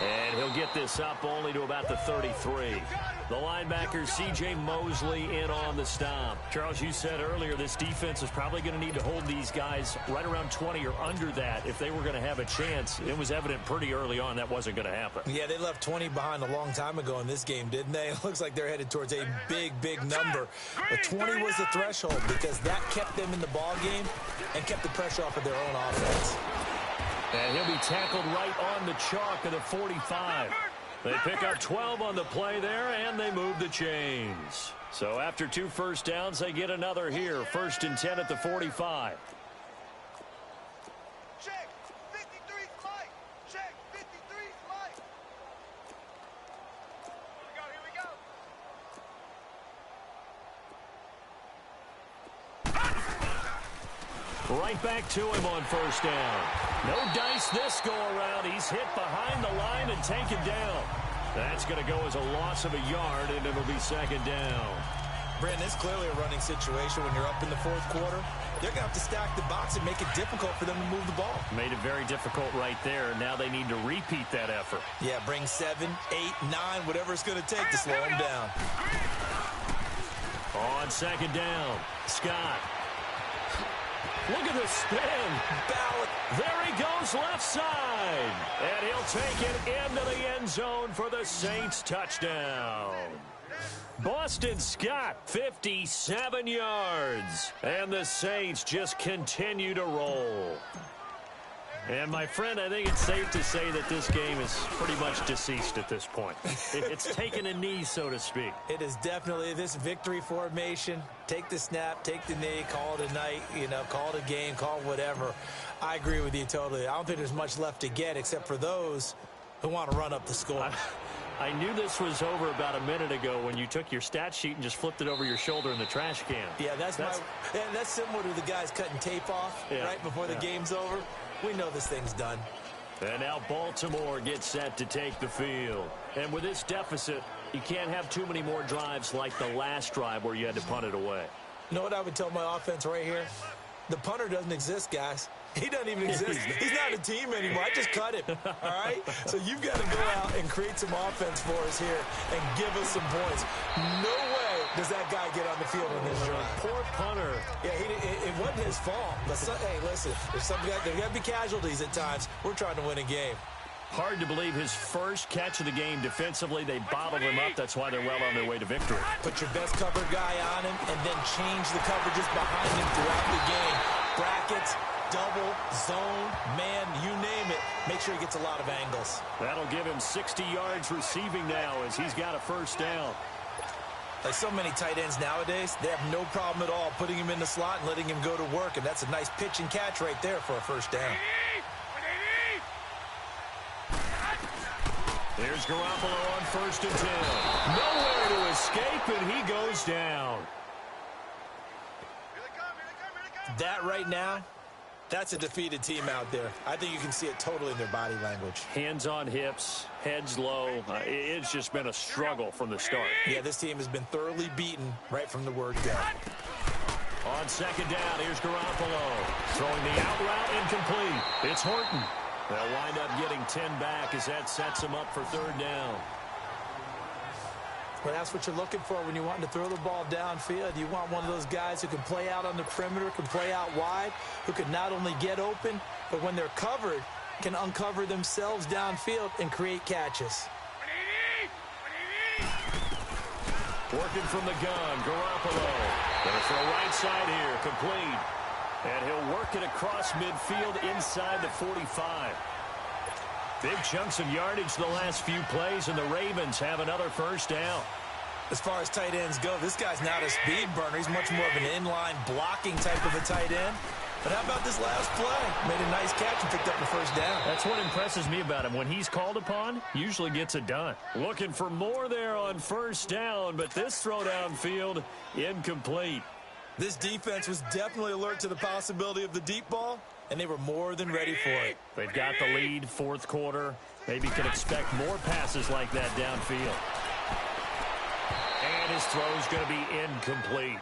Speaker 3: And he'll get this up only to about the 33. The linebacker, C.J. Mosley, in on the stop. Charles, you said earlier this defense is probably going to need to hold these guys right around 20 or under that if they were going to have a chance. It was evident pretty early on that wasn't going to happen.
Speaker 4: Yeah, they left 20 behind a long time ago in this game, didn't they? It looks like they're headed towards a big, big number. But 20 was the threshold because that kept them in the ball game and kept the pressure off of their own offense.
Speaker 3: And he'll be tackled right on the chalk of the 45. They pick up 12 on the play there, and they move the chains. So after 2 first downs, they get another here. 1st and 10 at the 45.
Speaker 2: Check. 53's Mike. Check. 53's Mike. Here we go.
Speaker 3: Right back to him on 1st down. No dice this go-around. He's hit behind the line and taken down. That's going to go as a loss of a yard, and it'll be 2nd down.
Speaker 4: Brandon, it's clearly a running situation when you're up in the 4th quarter. They're going to have to stack the box and make it difficult for them to move the ball. Made
Speaker 3: it very difficult right there. Now they need to repeat that effort.
Speaker 4: Yeah, bring 7, 8, 9, whatever it's going to take to slow them down.
Speaker 3: On 2nd down, Scott. Look at the spin. Ballot. There he goes left side. And he'll take it into the end zone for the Saints touchdown. Boston Scott, 57 yards. And the Saints just continue to roll. And, my friend, I think it's safe to say that this game is pretty much deceased at this point. It's taken a knee, so to speak.
Speaker 4: It is definitely this victory formation. Take the snap, take the knee, call it a night, call it a game, call it whatever. I agree with you totally. I don't think there's much left to get except for those who want to run up the score.
Speaker 3: I knew this was over about a minute ago when you took your stat sheet and just flipped it over your shoulder in the trash can.
Speaker 4: Yeah, that's similar to the guys cutting tape off right before the game's over. We know this thing's done.
Speaker 3: And now Baltimore gets set to take the field. And with this deficit, you can't have too many more drives like the last drive where you had to punt it away.
Speaker 4: You know what I would tell my offense right here? The punter doesn't exist, guys. He doesn't even exist. He's not a team anymore. I just cut him, all right? So you've got to go out and create some offense for us here and give us some points. No way does that guy get on the field on this drive.
Speaker 3: Poor punter.
Speaker 4: Yeah, it wasn't his fault. But hey, listen, there's got to be casualties at times. We're trying to win a game.
Speaker 3: Hard to believe his first catch of the game defensively. They bottled him up. That's why they're well on their way to victory.
Speaker 4: Put your best cover guy on him, and then change the coverages behind him throughout the game. Brackets, double, zone, man, you name it. Make sure he gets a lot of angles.
Speaker 3: That'll give him 60 yards receiving now as he's got a first down.
Speaker 4: Like so many tight ends nowadays, they have no problem at all putting him in the slot and letting him go to work, and that's a nice pitch and catch right there for a first down.
Speaker 3: There's Garoppolo on 1st and 10. Nowhere to escape, and he goes down.
Speaker 4: That right now, that's a defeated team out there. I think you can see it totally in their body language.
Speaker 3: Hands on hips, heads low. It's just been a struggle from the start.
Speaker 4: Yeah, this team has been thoroughly beaten right from the word go.
Speaker 3: On 2nd down, here's Garoppolo. Throwing the out route incomplete. It's Horton. They'll wind up getting 10 back as that sets them up for 3rd down.
Speaker 4: Well, that's what you're looking for when you want to throw the ball downfield. You want one of those guys who can play out on the perimeter, can play out wide, who can not only get open, but when they're covered, can uncover themselves downfield and create catches.
Speaker 3: Working from the gun, Garoppolo. Gonna throw right side here, complete. And he'll work it across midfield inside the 45. Big chunks of yardage the last few plays, and the Ravens have another first down.
Speaker 4: As far as tight ends go, this guy's not a speed burner. He's much more of an inline blocking type of a tight end. But how about this last play? Made a nice catch and picked up the first down.
Speaker 3: That's what impresses me about him. When he's called upon, usually gets it done. Looking for more there on 1st down, but this throw downfield, incomplete.
Speaker 4: This defense was definitely alert to the possibility of the deep ball, and they were more than ready for it.
Speaker 3: They've got the lead, 4th quarter. Maybe can expect more passes like that downfield. And his throw's going to be incomplete.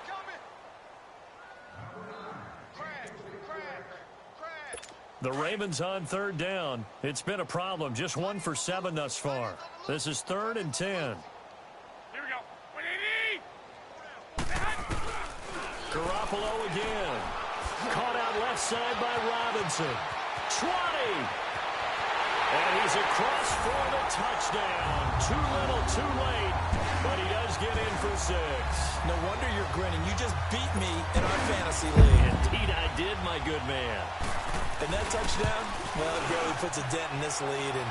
Speaker 3: The Ravens on 3rd down. It's been a problem. Just 1 for 7 thus far. This is 3rd and 10.
Speaker 2: Here we go.
Speaker 3: Garoppolo again. Caught out left side by Robinson. 20. And he's across for the touchdown. Too little, too late. But he does get in for 6.
Speaker 4: No wonder you're grinning. You just beat me in our fantasy league.
Speaker 3: Indeed I did, my good man.
Speaker 4: And that touchdown, well, it barely puts a dent in this lead. And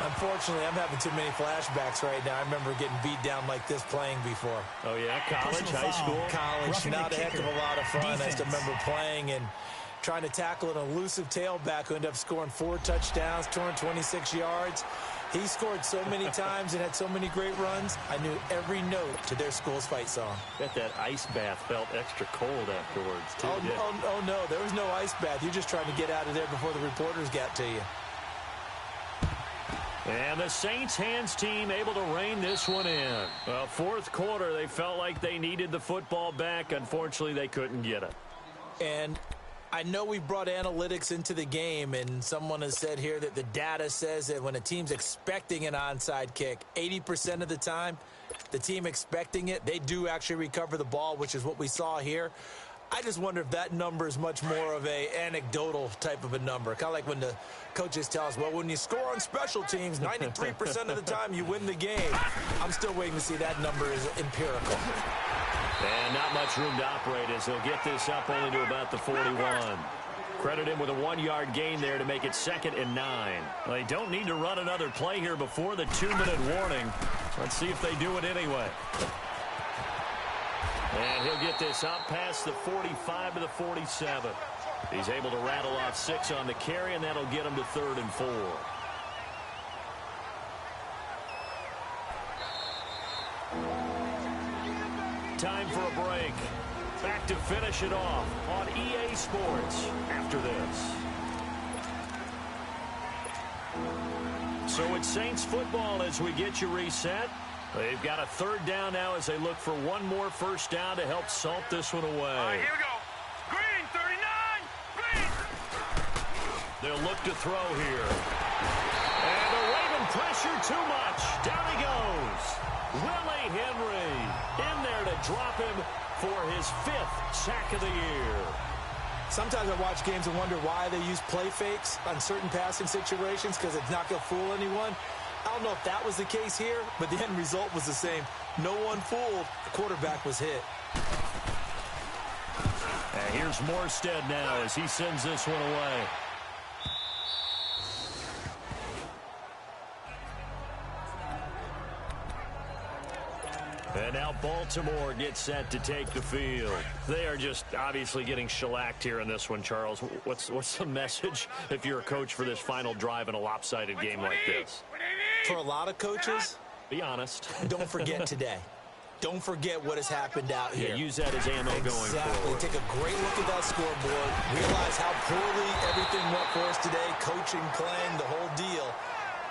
Speaker 4: unfortunately, I'm having too many flashbacks right now. I remember getting beat down like this playing before.
Speaker 3: Oh, yeah? College, high school?
Speaker 4: College, not a heck of a lot of fun. I just remember playing and trying to tackle an elusive tailback who ended up scoring 4 touchdowns, 226 yards. He scored so many times and had so many great runs, I knew every note to their school's fight song.
Speaker 3: Bet that ice bath felt extra cold afterwards, too.
Speaker 4: Oh, no, there was no ice bath. You're just trying to get out of there before the reporters got to you.
Speaker 3: And the Saints hands team able to rein this one in. Well, 4th quarter, they felt like they needed the football back. Unfortunately, they couldn't get it.
Speaker 4: And I know we brought analytics into the game, and someone has said here that the data says that when a team's expecting an onside kick, 80% of the time, the team expecting it, they do actually recover the ball, which is what we saw here. I just wonder if that number is much more of a anecdotal type of a number. Kind of like when the coaches tell us, well, when you score on special teams, 93% of the time you win the game. I'm still waiting to see that number is empirical.
Speaker 3: And not much room to operate as he'll get this up only to about the 41. Credit him with a 1-yard gain there to make it 2nd and 9. Well, they don't need to run another play here before the 2-minute warning. Let's see if they do it anyway. And he'll get this up past the 45 to the 47. He's able to rattle off 6 on the carry, and that'll get him to 3rd and 4. Time for a break. Back to finish it off on EA Sports after this. So it's Saints football as we get you reset. They've got a 3rd down now as they look for one more first down to help salt this one away.
Speaker 2: All right, here we go. Green, 39. Green.
Speaker 3: They'll look to throw here. And the Raven pressure too much. Down he goes. Willie Henry in there to drop him for his 5th sack of the year.
Speaker 4: Sometimes I watch games and wonder why they use play fakes on certain passing situations because it's not going to fool anyone. I don't know if that was the case here, but the end result was the same. No one fooled. The quarterback was hit.
Speaker 3: And here's Morstead now as he sends this one away. And now Baltimore gets set to take the field. They are just obviously getting shellacked here in this one, Charles. What's the message if you're a coach for this final drive in a lopsided game like this?
Speaker 4: For a lot of coaches,
Speaker 3: be honest.
Speaker 4: Don't forget today. Don't forget what has happened out here.
Speaker 3: Yeah, use that as ammo going forward.
Speaker 4: Take a great look at that scoreboard. Realize how poorly everything went for us today. Coaching, playing, the whole deal.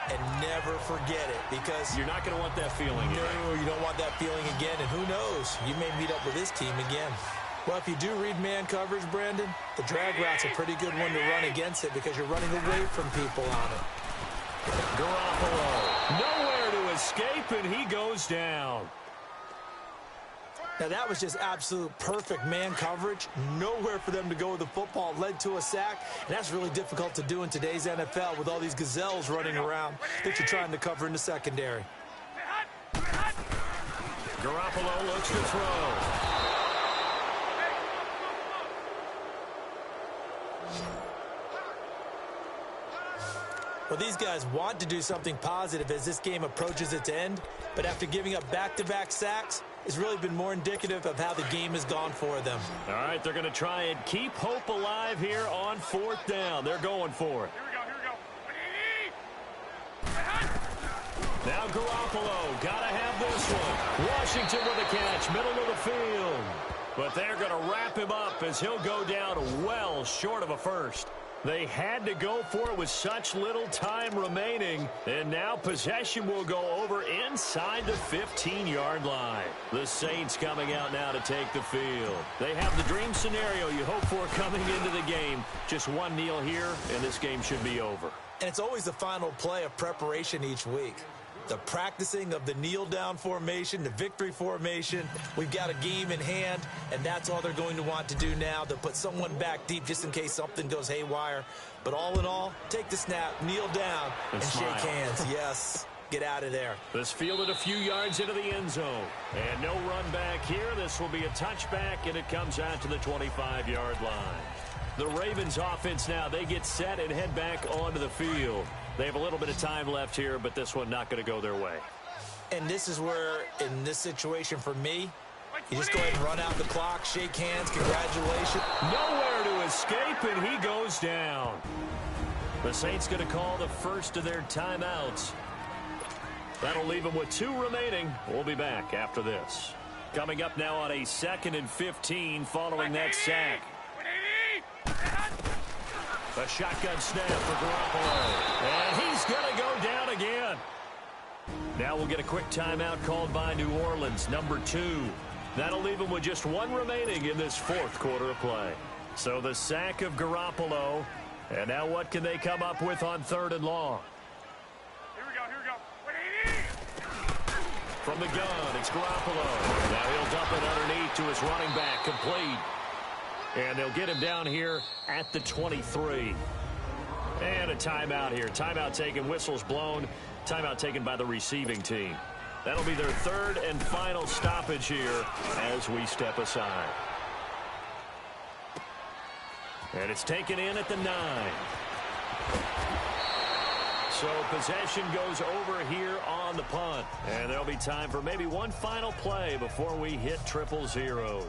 Speaker 4: And never forget it, because
Speaker 3: you're not going to want that feeling.
Speaker 4: No, you don't want that feeling again. And who knows? You may meet up with this team again. Well, if you do read man coverage, Brandon, the drag route's a pretty good one to run against it because you're running away from people on it.
Speaker 3: Garoppolo, nowhere to escape, and he goes down.
Speaker 4: Now, that was just absolute perfect man coverage. Nowhere for them to go with the football. Led to a sack, and that's really difficult to do in today's NFL with all these gazelles running around that you're trying to cover in the secondary.
Speaker 3: Garoppolo looks to throw.
Speaker 4: Well, these guys want to do something positive as this game approaches its end, but after giving up back-to-back sacks, it's really been more indicative of how the game has gone for them.
Speaker 3: All right, they're going to try and keep hope alive here on 4th down. They're going for it.
Speaker 2: Here we go.
Speaker 3: Now Garoppolo, got to have this one. Washington with a catch, middle of the field. But they're going to wrap him up as he'll go down well short of a first. They had to go for it with such little time remaining, and now possession will go over inside the 15-yard line. The Saints coming out now to take the field. They have the dream scenario you hope for coming into the game. Just one kneel here, and this game should be over.
Speaker 4: And it's always the final play of preparation each week. The practicing of the kneel-down formation, the victory formation. We've got a game in hand, and that's all they're going to want to do now. They'll put someone back deep just in case something goes haywire. But all in all, take the snap, kneel down, and shake hands. Yes, get out of there.
Speaker 3: This fielded a few yards into the end zone. And no run back here. This will be a touchback, and it comes out to the 25-yard line. The Ravens offense now, they get set and head back onto the field. They have a little bit of time left here, but this one not going to go their way.
Speaker 4: And this is where, in this situation for me, you just go ahead and run out the clock, shake hands, congratulations.
Speaker 3: Nowhere to escape, and he goes down. The Saints going to call the first of their timeouts. That'll leave them with 2 remaining. We'll be back after this. Coming up now on a 2nd and 15 following that sack. A shotgun snap for Garoppolo. And he's going to go down again. Now we'll get a quick timeout called by New Orleans, number 2. That'll leave them with just 1 remaining in this 4th quarter of play. So the sack of Garoppolo. And now what can they come up with on 3rd and long?
Speaker 2: Here we go.
Speaker 3: From the gun, it's Garoppolo. Now he'll dump it underneath to his running back, complete. And they'll get him down here at the 23. And a timeout here. Timeout taken, whistles blown. Timeout taken by the receiving team. That'll be their 3rd and final stoppage here as we step aside. And it's taken in at the 9. So possession goes over here on the punt. And there'll be time for maybe one final play before we hit 000.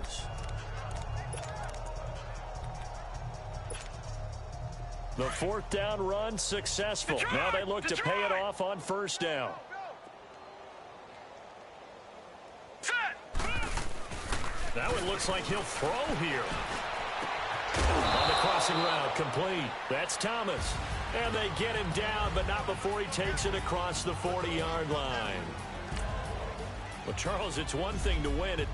Speaker 3: The 4th down run successful. Now they look to pay it off on 1st down. That one looks like he'll throw here. On the crossing route, complete. That's Thomas. And they get him down, but not before he takes it across the 40-yard line. Well, Charles, it's one thing to win it.